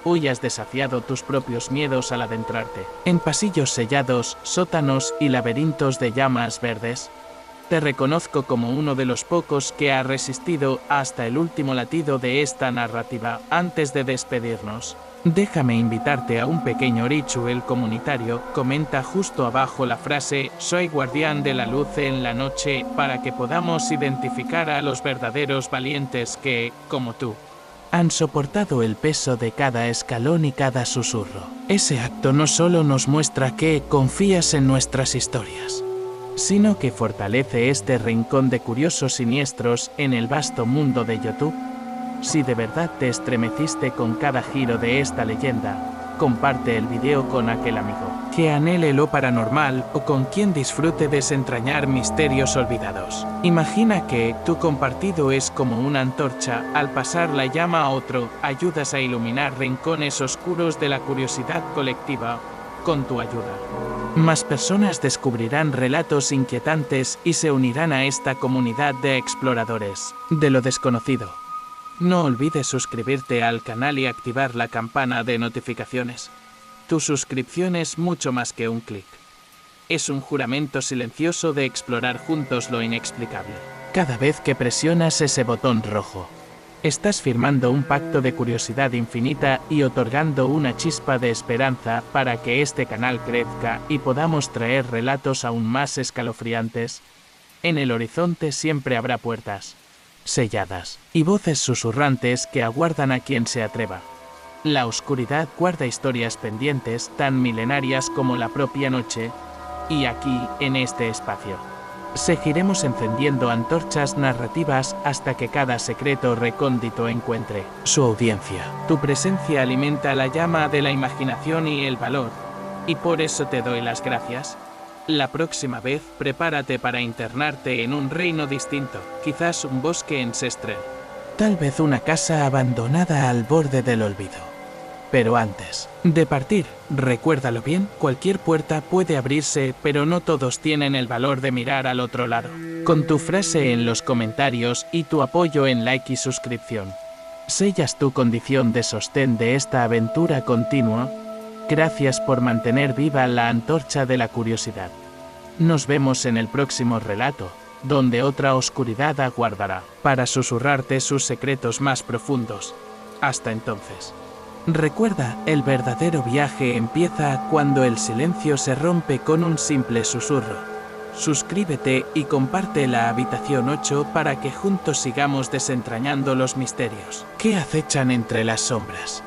Hoy has desafiado tus propios miedos al adentrarte en pasillos sellados, sótanos y laberintos de llamas verdes. Te reconozco como uno de los pocos que ha resistido hasta el último latido de esta narrativa. Antes de despedirnos, déjame invitarte a un pequeño ritual comunitario. Comenta justo abajo la frase "Soy guardián de la luz en la noche", para que podamos identificar a los verdaderos valientes que, como tú, han soportado el peso de cada escalón y cada susurro. Ese acto no solo nos muestra que confías en nuestras historias, sino que fortalece este rincón de curiosos siniestros en el vasto mundo de YouTube. Si de verdad te estremeciste con cada giro de esta leyenda, comparte el video con aquel amigo que anhele lo paranormal o con quien disfrute desentrañar misterios olvidados. Imagina que tu compartido es como una antorcha. Al pasar la llama a otro, ayudas a iluminar rincones oscuros de la curiosidad colectiva. Con tu ayuda, más personas descubrirán relatos inquietantes y se unirán a esta comunidad de exploradores de lo desconocido. No olvides suscribirte al canal y activar la campana de notificaciones. Tu suscripción es mucho más que un clic. Es un juramento silencioso de explorar juntos lo inexplicable. Cada vez que presionas ese botón rojo, estás firmando un pacto de curiosidad infinita y otorgando una chispa de esperanza para que este canal crezca y podamos traer relatos aún más escalofriantes. En el horizonte siempre habrá puertas selladas y voces susurrantes que aguardan a quien se atreva. La oscuridad guarda historias pendientes tan milenarias como la propia noche, y aquí, en este espacio, seguiremos encendiendo antorchas narrativas hasta que cada secreto recóndito encuentre su audiencia. Tu presencia alimenta la llama de la imaginación y el valor, y por eso te doy las gracias. La próxima vez, prepárate para internarte en un reino distinto, quizás un bosque en Sestren, tal vez una casa abandonada al borde del olvido. Pero antes de partir, recuérdalo bien, cualquier puerta puede abrirse, pero no todos tienen el valor de mirar al otro lado. Con tu frase en los comentarios y tu apoyo en like y suscripción, sellas tu condición de sostén de esta aventura continua. Gracias por mantener viva la antorcha de la curiosidad. Nos vemos en el próximo relato, donde otra oscuridad aguardará para susurrarte sus secretos más profundos. Hasta entonces. Recuerda, el verdadero viaje empieza cuando el silencio se rompe con un simple susurro. Suscríbete y comparte la habitación 8 para que juntos sigamos desentrañando los misterios que acechan entre las sombras.